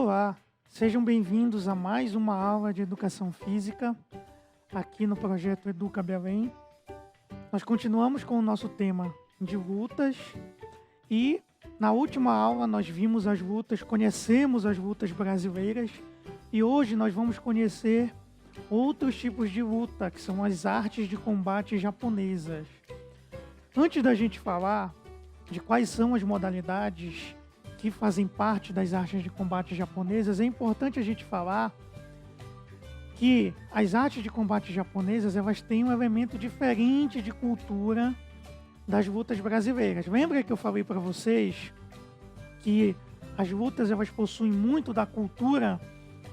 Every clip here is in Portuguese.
Olá, sejam bem-vindos a mais uma aula de Educação Física aqui no projeto Educa Belém. Nós continuamos com o nosso tema de lutas e na última aula nós vimos as lutas, conhecemos as lutas brasileiras e hoje nós vamos conhecer outros tipos de luta, que são as artes de combate japonesas. Antes da gente falar de quais são as modalidades que fazem parte das artes de combate japonesas, é importante a gente falar que as artes de combate japonesas elas têm um elemento diferente de cultura das lutas brasileiras. Lembra que eu falei para vocês que as lutas elas possuem muito da cultura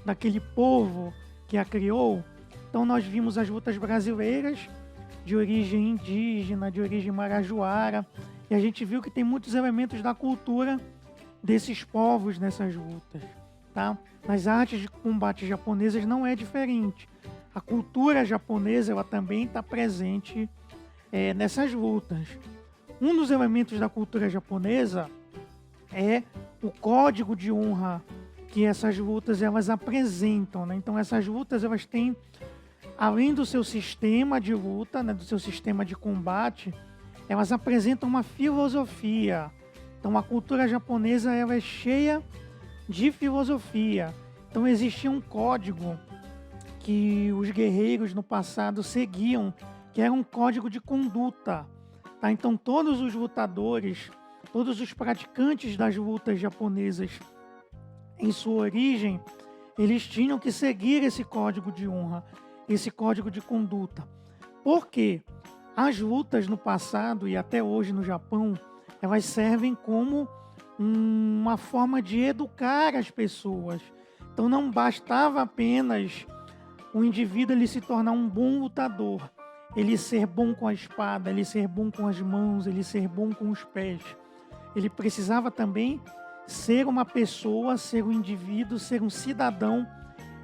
daquele povo que a criou? Então nós vimos as lutas brasileiras de origem indígena, de origem marajoara, e a gente viu que tem muitos elementos da cultura desses povos nessas lutas, tá? Nas artes de combate japonesas não é diferente. A cultura japonesa ela também está presente nessas lutas. Um dos elementos da cultura japonesa é o código de honra que essas lutas elas apresentam, né? Então essas lutas elas têm, além do seu sistema de luta, né, do seu sistema de combate, elas apresentam uma filosofia. Então a cultura japonesa ela é cheia de filosofia. Então existia um código que os guerreiros no passado seguiam, que era um código de conduta. Tá? Então todos os lutadores, todos os praticantes das lutas japonesas, em sua origem, eles tinham que seguir esse código de honra, esse código de conduta. Por quê? As lutas no passado e até hoje no Japão, elas servem como uma forma de educar as pessoas. Então não bastava apenas o indivíduo ele se tornar um bom lutador, ele ser bom com a espada, ele ser bom com as mãos, ele ser bom com os pés. Ele precisava também ser uma pessoa, ser um indivíduo, ser um cidadão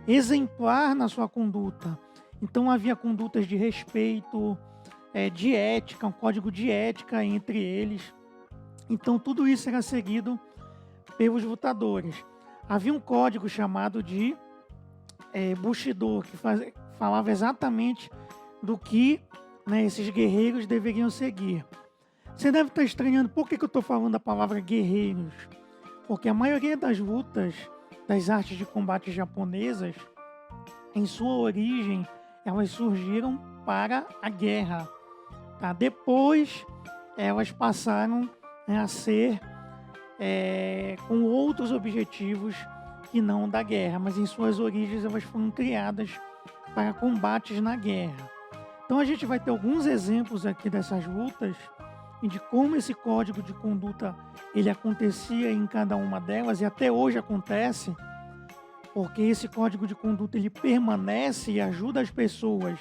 exemplar na sua conduta. Então havia condutas de respeito, de ética, um código de ética entre eles. Então tudo isso era seguido pelos lutadores. Havia um código chamado de Bushido, que falava exatamente do que, né, esses guerreiros deveriam seguir. Você deve estar estranhando por que eu estou falando a palavra guerreiros. Porque a maioria das lutas das artes de combate japonesas, em sua origem, elas surgiram para a guerra. Tá? Depois, elas passaram a ser com outros objetivos que não da guerra, mas em suas origens elas foram criadas para combates na guerra. Então a gente vai ter alguns exemplos aqui dessas lutas e de como esse código de conduta ele acontecia em cada uma delas e até hoje acontece, porque esse código de conduta ele permanece e ajuda as pessoas,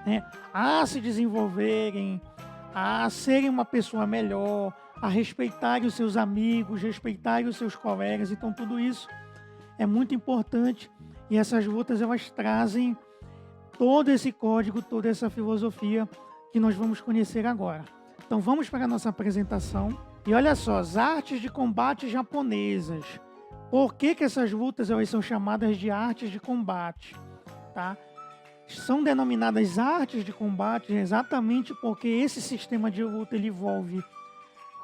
né, a se desenvolverem, a serem uma pessoa melhor, a respeitarem os seus amigos, respeitarem os seus colegas. Então tudo isso é muito importante e essas lutas elas trazem todo esse código, toda essa filosofia que nós vamos conhecer agora. Então vamos para a nossa apresentação. E olha só, as artes de combate japonesas. Por que essas lutas elas são chamadas de artes de combate? Tá? São denominadas artes de combate exatamente porque esse sistema de luta ele envolve,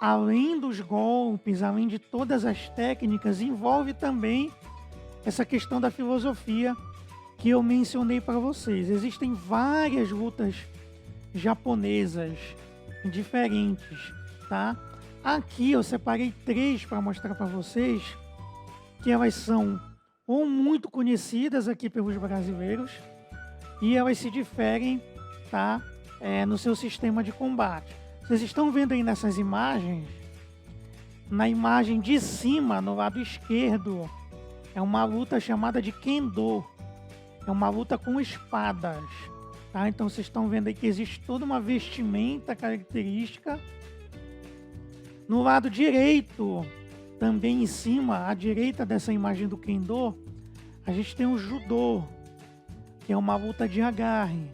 além dos golpes, além de todas as técnicas, envolve também essa questão da filosofia que eu mencionei para vocês. Existem várias lutas japonesas diferentes, tá? Aqui eu separei 3 para mostrar para vocês que elas são ou muito conhecidas aqui pelos brasileiros e elas se diferem, tá? No seu sistema de combate. Vocês estão vendo aí nessas imagens, na imagem de cima, no lado esquerdo, é uma luta chamada de Kendo. É uma luta com espadas. Tá? Então vocês estão vendo aí que existe toda uma vestimenta característica. No lado direito, também em cima, à direita dessa imagem do Kendo, a gente tem o Judô, que é uma luta de agarre.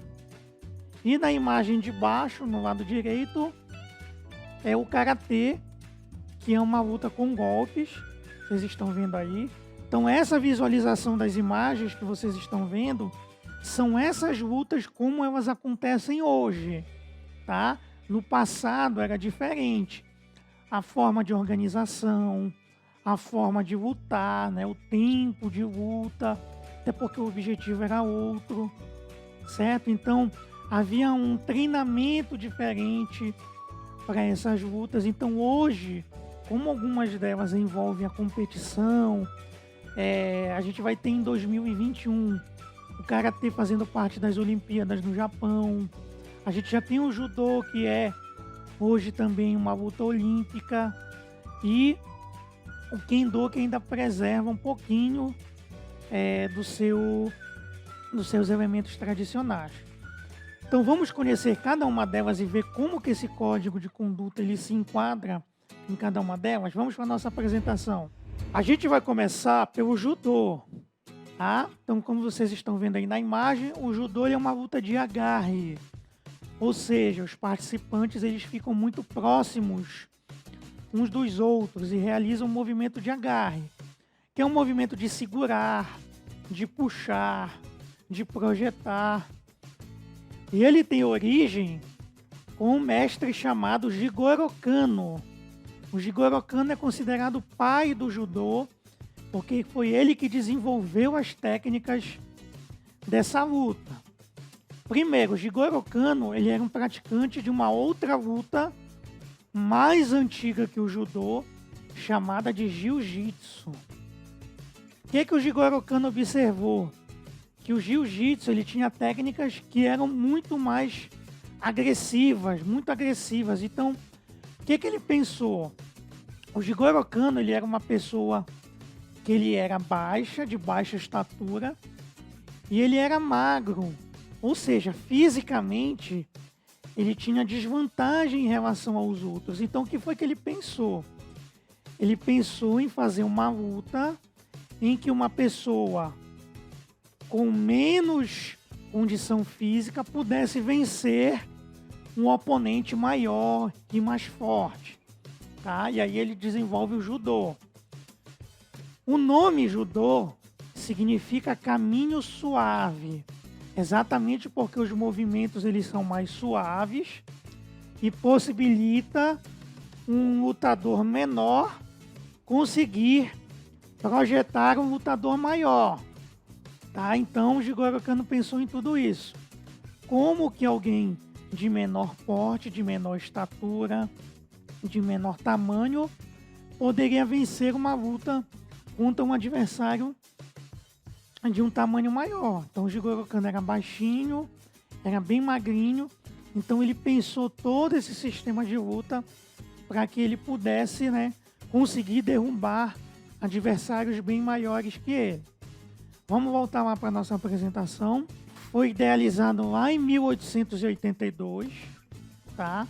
E na imagem de baixo, no lado direito, é o Karatê, que é uma luta com golpes. Vocês estão vendo aí. Então essa visualização das imagens que vocês estão vendo são essas lutas como elas acontecem hoje, tá? No passado era diferente. A forma de organização, a forma de lutar, né? O tempo de luta, até porque o objetivo era outro, certo? Então havia um treinamento diferente para essas lutas. Então hoje, como algumas delas envolvem a competição, a gente vai ter em 2021 o Karatê fazendo parte das Olimpíadas no Japão. A gente já tem o Judô, que é hoje também uma luta olímpica, e o Kendo, que ainda preserva um pouquinho dos seus elementos tradicionais. Então vamos conhecer cada uma delas e ver como que esse código de conduta ele se enquadra em cada uma delas. Vamos para a nossa apresentação. A gente vai começar pelo Judô, tá? Então, como vocês estão vendo aí na imagem, o Judô é uma luta de agarre. Ou seja, os participantes eles ficam muito próximos uns dos outros e realizam um movimento de agarre, que é um movimento de segurar, de puxar, de projetar. E ele tem origem com um mestre chamado Jigoro Kano. O Jigoro Kano é considerado o pai do judô, porque foi ele que desenvolveu as técnicas dessa luta. Primeiro, o Jigoro Kano ele era um praticante de uma outra luta mais antiga que o judô, chamada de jiu-jitsu. O que o Jigoro Kano observou? Que o jiu-jitsu ele tinha técnicas que eram muito mais agressivas, muito agressivas. Então, o que ele pensou? O Jigoro Kano ele era uma pessoa que ele era baixa, de baixa estatura, e ele era magro. Ou seja, fisicamente, ele tinha desvantagem em relação aos outros. Então, o que foi que ele pensou? Ele pensou em fazer uma luta em que uma pessoa com menos condição física pudesse vencer um oponente maior e mais forte, tá? E aí ele desenvolve o judô. O nome judô significa caminho suave, exatamente porque os movimentos eles são mais suaves e possibilita um lutador menor conseguir projetar um lutador maior. Tá? Então o Jigoro Kano pensou em tudo isso. Como que alguém de menor porte, de menor estatura, de menor tamanho, poderia vencer uma luta contra um adversário de um tamanho maior. Então o Jigoro Kano era baixinho, era bem magrinho, então ele pensou todo esse sistema de luta para que ele pudesse, né, conseguir derrubar adversários bem maiores que ele. Vamos voltar lá para a nossa apresentação. Foi idealizado lá em 1882, tá?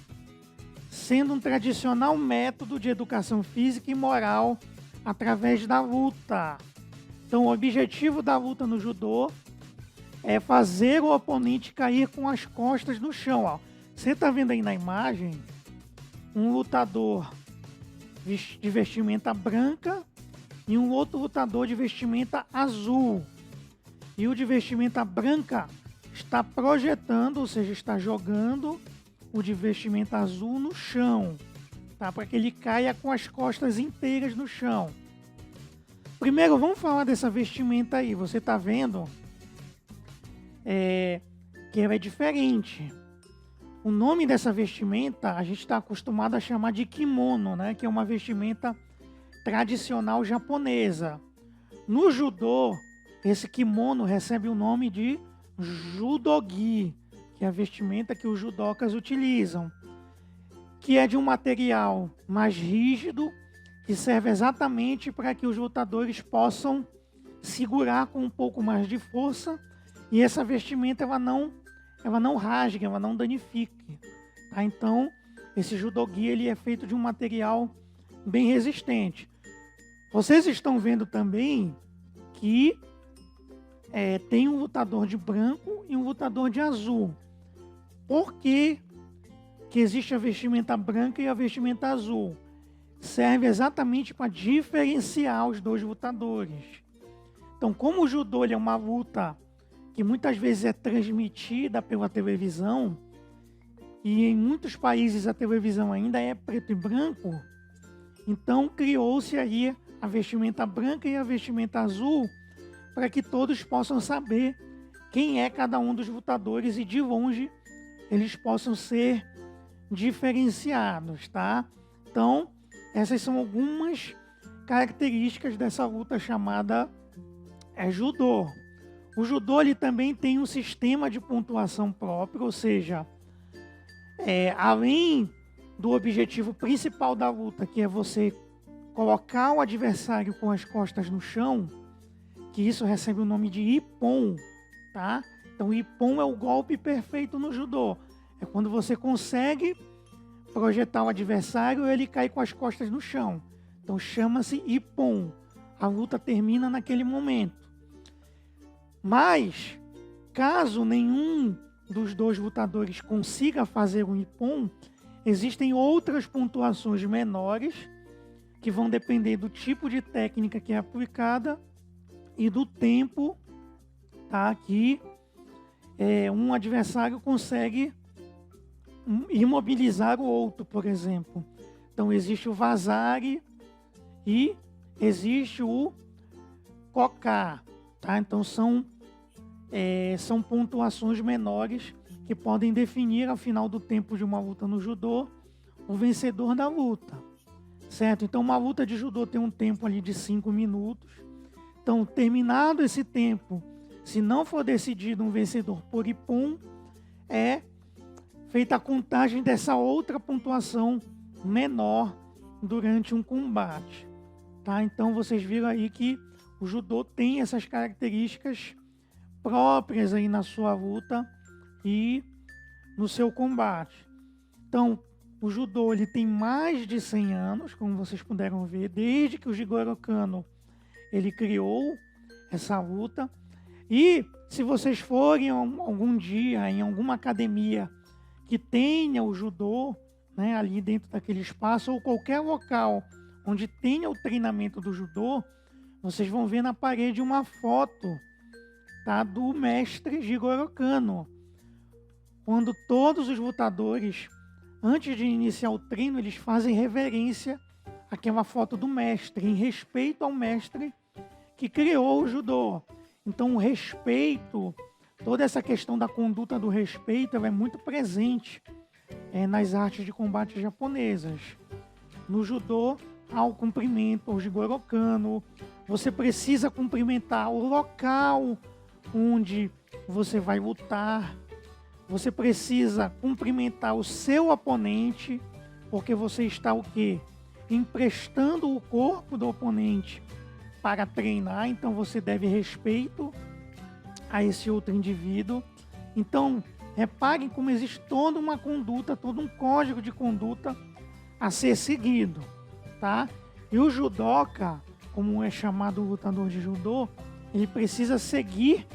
Sendo um tradicional método de educação física e moral através da luta. Então, o objetivo da luta no judô é fazer o oponente cair com as costas no chão. Ó. Você está vendo aí na imagem um lutador de vestimenta branca e um outro lutador de vestimenta azul. E o de vestimenta branca está projetando, ou seja, está jogando o de vestimenta azul no chão, tá? Para que ele caia com as costas inteiras no chão. Primeiro, vamos falar dessa vestimenta aí. Você está vendo que ela é diferente. O nome dessa vestimenta a gente está acostumado a chamar de kimono, né? Que é uma vestimenta tradicional japonesa. No judô, esse kimono recebe o nome de judogi, que é a vestimenta que os judokas utilizam, que é de um material mais rígido, que serve exatamente para que os lutadores possam segurar com um pouco mais de força, e essa vestimenta ela não rasgue, ela não danifique. Tá? Então, esse judogi ele é feito de um material bem resistente. Vocês estão vendo também que tem um lutador de branco e um lutador de azul. Por que existe a vestimenta branca e a vestimenta azul? Serve exatamente para diferenciar os dois lutadores. Então, como o judô ele é uma luta que muitas vezes é transmitida pela televisão, e em muitos países a televisão ainda é preto e branco, então criou-se aí a vestimenta branca e a vestimenta azul para que todos possam saber quem é cada um dos lutadores e de longe eles possam ser diferenciados, tá? Então, essas são algumas características dessa luta chamada judô. O judô ele também tem um sistema de pontuação próprio, ou seja, além do objetivo principal da luta, que é você colocar o adversário com as costas no chão, que isso recebe o nome de ippon, tá? Então, o ippon é o golpe perfeito no judô. É quando você consegue projetar o adversário e ele cai com as costas no chão. Então, chama-se ippon. A luta termina naquele momento. Mas, caso nenhum dos dois lutadores consiga fazer um ippon, existem outras pontuações menores que vão depender do tipo de técnica que é aplicada e do tempo, tá, que um adversário consegue imobilizar o outro, por exemplo. Então existe o vazare e existe o koká, tá? Então são pontuações menores que podem definir ao final do tempo de uma luta no judô o vencedor da luta, certo? Então uma luta de judô tem um tempo ali de 5 minutos. Então, terminado esse tempo, se não for decidido um vencedor por ippon, é feita a contagem dessa outra pontuação menor durante um combate, tá? Então vocês viram aí que o judô tem essas características próprias aí na sua luta e no seu combate. Então, o judô ele tem mais de 100 anos, como vocês puderam ver, desde que o Jigoro Kano ele criou essa luta. E se vocês forem algum dia em alguma academia que tenha o judô, né, ali dentro daquele espaço, ou qualquer local onde tenha o treinamento do judô, vocês vão ver na parede uma foto, tá, do mestre Jigoro Kano. Quando todos os lutadores, antes de iniciar o treino, eles fazem reverência àquela foto do mestre, em respeito ao mestre que criou o judô. Então o respeito, toda essa questão da conduta do respeito, ela é muito presente nas artes de combate japonesas. No judô, há o cumprimento ao Jigoro Kano. Você precisa cumprimentar o local onde você vai lutar. Você precisa cumprimentar o seu oponente, porque você está o quê? Emprestando o corpo do oponente para treinar, então você deve respeito a esse outro indivíduo. Então, reparem como existe toda uma conduta, todo um código de conduta a ser seguido, tá? E o judoca, como é chamado o lutador de judô, ele precisa seguir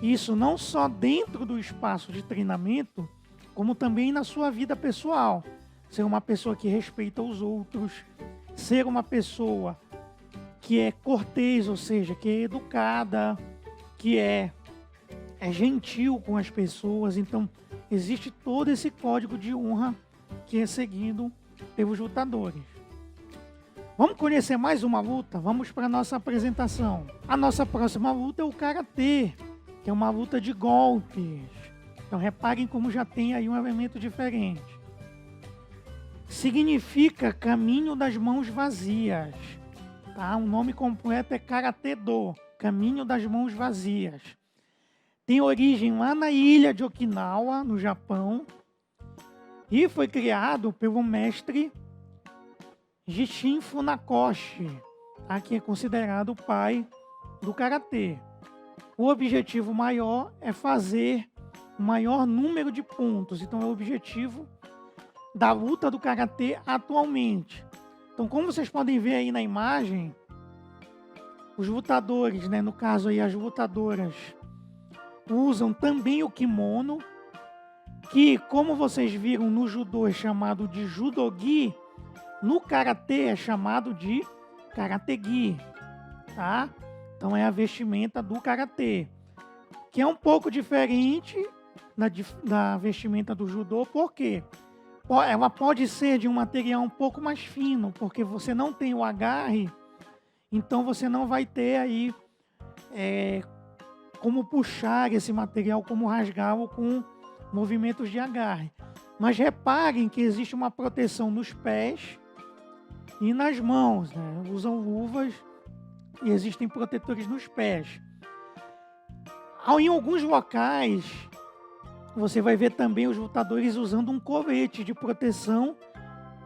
isso não só dentro do espaço de treinamento, como também na sua vida pessoal. Ser uma pessoa que respeita os outros, ser uma pessoa que é cortês, ou seja, que é educada, que é gentil com as pessoas. Então, existe todo esse código de honra que é seguido pelos lutadores. Vamos conhecer mais uma luta? Vamos para a nossa apresentação. A nossa próxima luta é o Karatê, que é uma luta de golpes. Então, reparem como já tem aí um elemento diferente. Significa caminho das mãos vazias. Tá? O nome completo é Karatê-do, caminho das mãos vazias. Tem origem lá na ilha de Okinawa, no Japão, e foi criado pelo mestre Gishin Funakoshi, tá? Que é considerado o pai do Karatê. O objetivo maior é fazer o maior número de pontos, então é o objetivo da luta do Karatê atualmente. Então, como vocês podem ver aí na imagem, os lutadores, né, no caso aí as lutadoras, usam também o kimono, que, como vocês viram no judô é chamado de judogi, no karatê é chamado de karategi, tá? Então é a vestimenta do karatê, que é um pouco diferente da vestimenta do judô, porque ela pode ser de um material um pouco mais fino, porque você não tem o agarre, então você não vai ter aí como puxar esse material, como rasgá-lo com movimentos de agarre. Mas reparem que existe uma proteção nos pés e nas mãos, né? Usam luvas e existem protetores nos pés. Em alguns locais, você vai ver também os lutadores usando um colete de proteção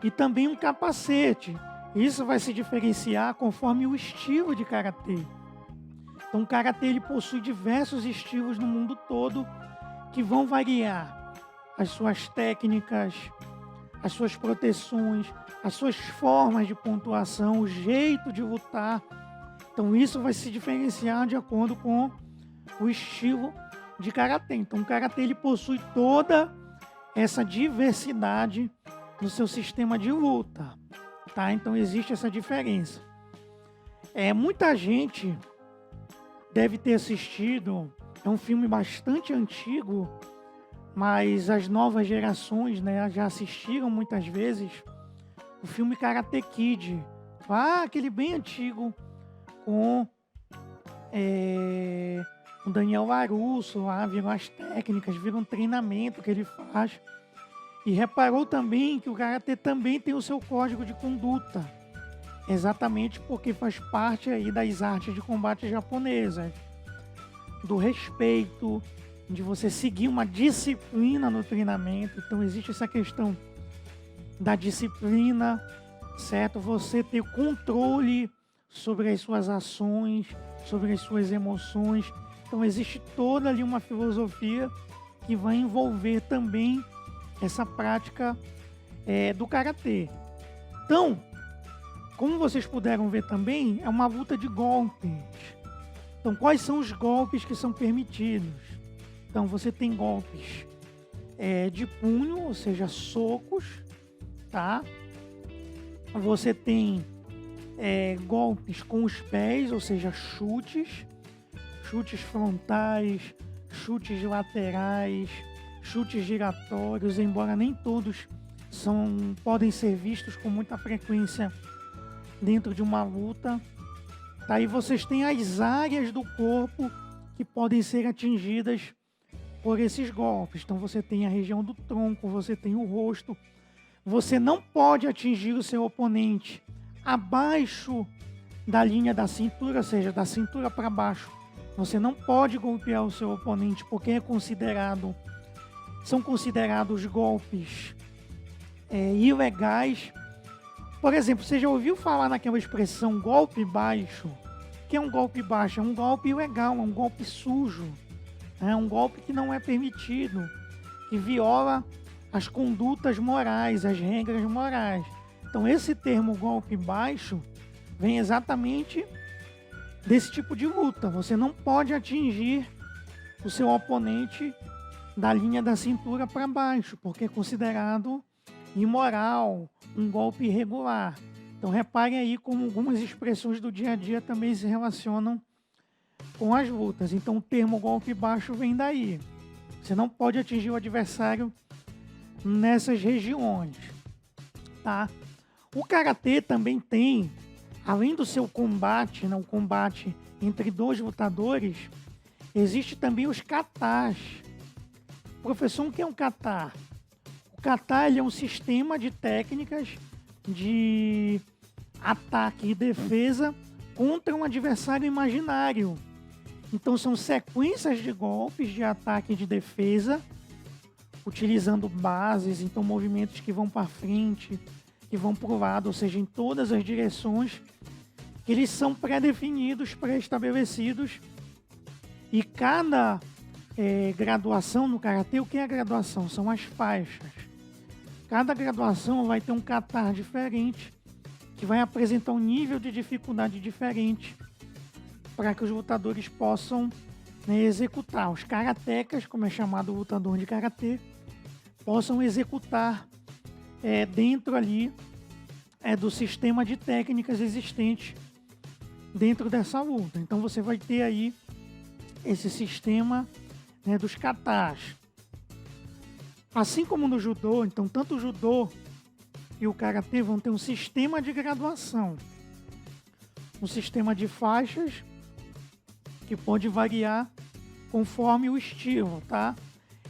e também um capacete. Isso vai se diferenciar conforme o estilo de karatê. Então, o karatê ele possui diversos estilos no mundo todo que vão variar as suas técnicas, as suas proteções, as suas formas de pontuação, o jeito de lutar. Então, isso vai se diferenciar de acordo com o estilo de karatê. Então, o karatê ele possui toda essa diversidade no seu sistema de luta, tá? Então, existe essa diferença. Muita gente deve ter assistido, é um filme bastante antigo, mas as novas gerações, né, já assistiram muitas vezes o filme Karate Kid, aquele bem antigo com o Daniel LaRusso, viram as técnicas, viram o treinamento que ele faz. E reparou também que o Karate também tem o seu código de conduta, exatamente porque faz parte aí das artes de combate japonesas, do respeito, de você seguir uma disciplina no treinamento. Então existe essa questão da disciplina, certo? Você ter controle sobre as suas ações, sobre as suas emoções. Então existe toda ali uma filosofia que vai envolver também essa prática do karatê. Então, como vocês puderam ver também, é uma luta de golpes. Então, quais são os golpes que são permitidos? Então, você tem golpes de punho, ou seja, socos, tá? Você tem golpes com os pés, ou seja, chutes frontais, chutes laterais, chutes giratórios, embora nem todos podem ser vistos com muita frequência dentro de uma luta. Aí vocês têm as áreas do corpo que podem ser atingidas por esses golpes. Então você tem a região do tronco, você tem o rosto. Você não pode atingir o seu oponente abaixo da linha da cintura, ou seja, da cintura para baixo. Você não pode golpear o seu oponente porque são considerados golpes ilegais. Por exemplo, você já ouviu falar naquela expressão golpe baixo? O que é um golpe baixo? É um golpe ilegal, é um golpe sujo. É um golpe que não é permitido, que viola as condutas morais, as regras morais. Então esse termo golpe baixo vem exatamente desse tipo de luta. Você não pode atingir o seu oponente da linha da cintura para baixo, porque é considerado imoral, um golpe irregular. Então reparem aí como algumas expressões do dia a dia também se relacionam com as lutas. Então o termo golpe baixo vem daí. Você não pode atingir o adversário nessas regiões, tá? O karatê também tem, além do seu combate, o combate entre dois lutadores, existe também os katas. Professor, o que é um kata? O kata ele é um sistema de técnicas de ataque e defesa contra um adversário imaginário. Então são sequências de golpes de ataque e de defesa, utilizando bases, então movimentos que vão para frente, que vão para o lado, ou seja, em todas as direções, que eles são pré-definidos, pré-estabelecidos. E cada graduação no karatê, o que é a graduação? São as faixas. Cada graduação vai ter um kata diferente, que vai apresentar um nível de dificuldade diferente, para que os lutadores possam executar. Os karatecas, como é chamado o lutador de karatê, possam executar dentro ali do sistema de técnicas existentes dentro dessa luta. Então você vai ter aí esse sistema, né, dos katas. Assim como no judô, então tanto o judô e o karatê vão ter um sistema de graduação, um sistema de faixas que pode variar conforme o estilo, tá?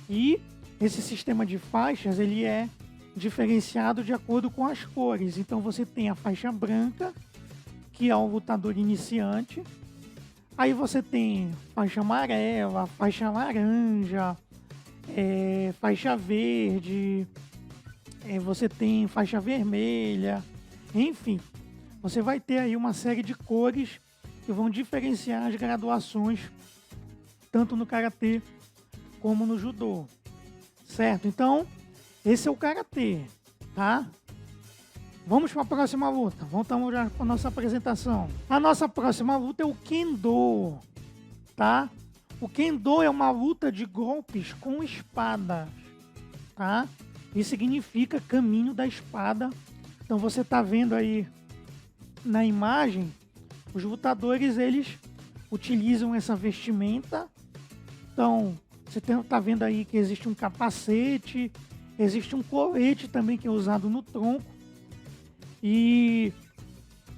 E esse sistema de faixas, ele é diferenciado de acordo com as cores. Então você tem a faixa branca, que é o lutador iniciante. Aí você tem faixa amarela, faixa laranja, faixa verde, você tem faixa vermelha, enfim. Você vai ter aí uma série de cores que vão diferenciar as graduações, tanto no karatê como no judô, certo? Então, esse é o karatê, tá? Vamos para a próxima luta. Voltamos já para a nossa apresentação. A nossa próxima luta é o Kendo, tá? O Kendo é uma luta de golpes com espadas, tá? Isso significa caminho da espada. Então você está vendo aí na imagem, os lutadores, eles utilizam essa vestimenta. Então, você está vendo aí que existe um capacete, existe um colete também que é usado no tronco. E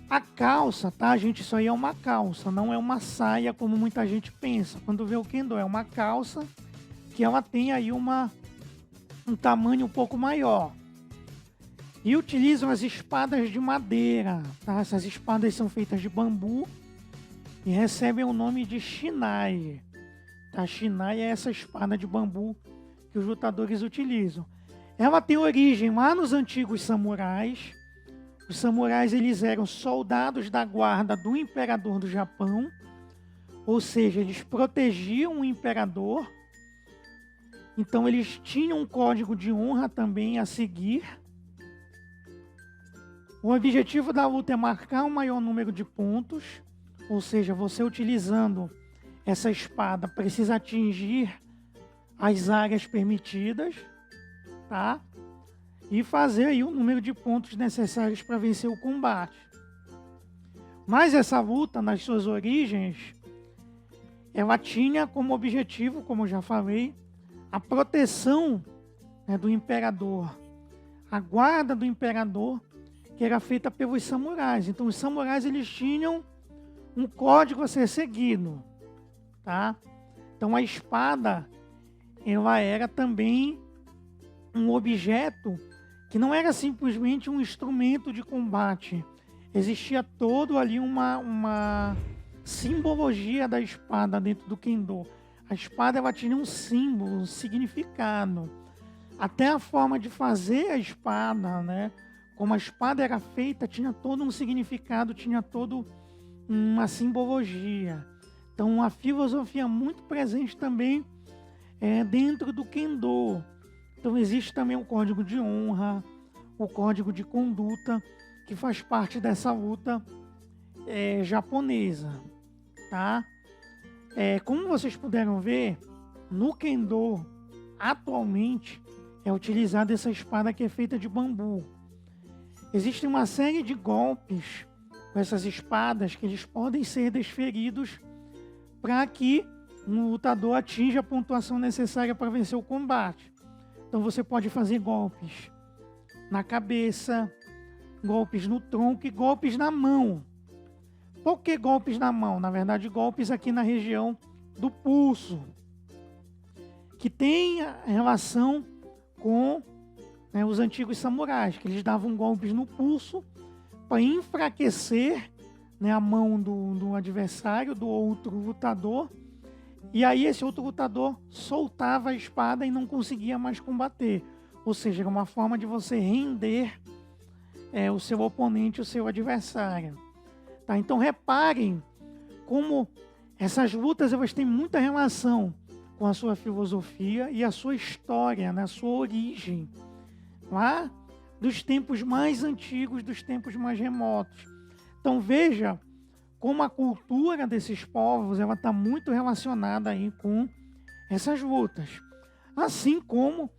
a calça, tá, gente? Isso aí é uma calça, não é uma saia como muita gente pensa. Quando vê o Kendo, é uma calça que ela tem aí um tamanho um pouco maior. E utilizam as espadas de madeira, tá? Essas espadas são feitas de bambu e recebem o nome de Shinai. Tá? Shinai é essa espada de bambu que os lutadores utilizam. Ela tem origem lá nos antigos samurais. Os samurais, eles eram soldados da guarda do imperador do Japão, ou seja, eles protegiam o imperador. Então eles tinham um código de honra também a seguir. O objetivo da luta é marcar o maior número de pontos, ou seja, você utilizando essa espada precisa atingir as áreas permitidas, tá? E fazer aí o número de pontos necessários para vencer o combate. Mas essa luta, nas suas origens, ela tinha como objetivo, como eu já falei, a proteção, né, do imperador, a guarda do imperador, que era feita pelos samurais. Então os samurais, eles tinham um código a ser seguido, tá? Então a espada, ela era também um objeto que não era simplesmente um instrumento de combate. Existia todo ali uma simbologia da espada dentro do Kendo. A espada, ela tinha um símbolo, um significado. Até a forma de fazer a espada, né? Como a espada era feita, tinha todo um significado, tinha toda uma simbologia. Então, uma filosofia muito presente também dentro do Kendo. Então existe também o código de honra, o código de conduta, que faz parte dessa luta japonesa, tá? Como vocês puderam ver, no Kendo, atualmente, é utilizada essa espada que é feita de bambu. Existe uma série de golpes com essas espadas que eles podem ser desferidos para que um lutador atinja a pontuação necessária para vencer o combate. Então você pode fazer golpes na cabeça, golpes no tronco e golpes na mão. Por que golpes na mão? Na verdade, golpes aqui na região do pulso, que tem relação com, né, os antigos samurais, que eles davam golpes no pulso para enfraquecer, né, a mão do adversário, do outro lutador. E aí esse outro lutador soltava a espada e não conseguia mais combater. Ou seja, era uma forma de você render o seu oponente, o seu adversário. Tá? Então reparem como essas lutas, elas têm muita relação com a sua filosofia e a sua história, né? A sua origem. Lá dos tempos mais antigos, dos tempos mais remotos. Então veja como a cultura desses povos ela está muito relacionada aí com essas lutas. Assim como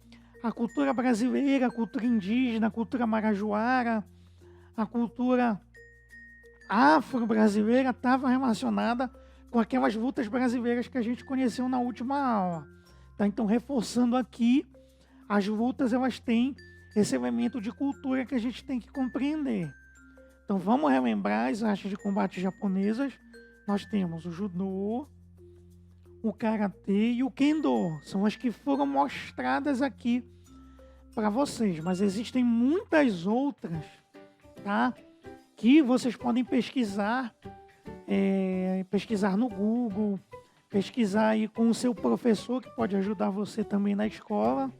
a cultura brasileira, a cultura indígena, a cultura marajoara, a cultura afro-brasileira estava relacionada com aquelas lutas brasileiras que a gente conheceu na última aula. Tá? Então, reforçando aqui, as lutas elas têm esse elemento de cultura que a gente tem que compreender. Então, vamos relembrar as artes de combate japonesas. Nós temos o judô, o karatê e o kendo. São as que foram mostradas aqui para vocês. Mas existem muitas outras, tá? Que vocês podem pesquisar, pesquisar no Google, pesquisar aí com o seu professor, que pode ajudar você também na escola.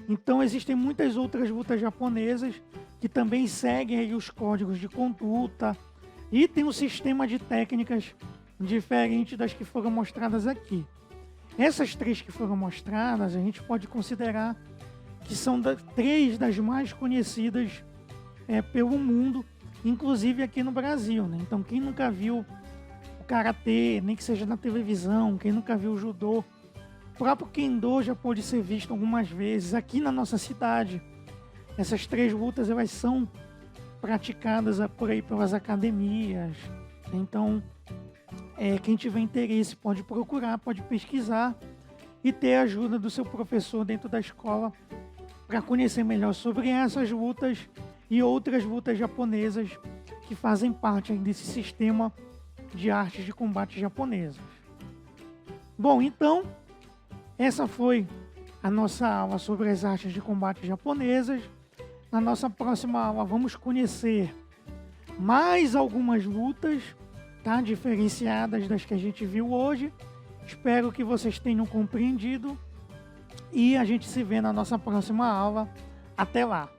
Então, existem muitas outras lutas japonesas que também seguem aí os códigos de conduta e tem um sistema de técnicas diferente das que foram mostradas aqui. Essas 3 que foram mostradas, a gente pode considerar que são 3 das mais conhecidas pelo mundo, inclusive aqui no Brasil, né? Então, quem nunca viu o karatê, nem que seja na televisão, quem nunca viu o judô, o próprio kendo já pôde ser visto algumas vezes aqui na nossa cidade. Essas 3 lutas elas são praticadas por aí pelas academias. Então, quem tiver interesse pode procurar, pode pesquisar e ter a ajuda do seu professor dentro da escola para conhecer melhor sobre essas lutas e outras lutas japonesas que fazem parte desse sistema de artes de combate japonesas. Bom, então, essa foi a nossa aula sobre as artes de combate japonesas. Na nossa próxima aula vamos conhecer mais algumas lutas, tá? Diferenciadas das que a gente viu hoje. Espero que vocês tenham compreendido e a gente se vê na nossa próxima aula. Até lá!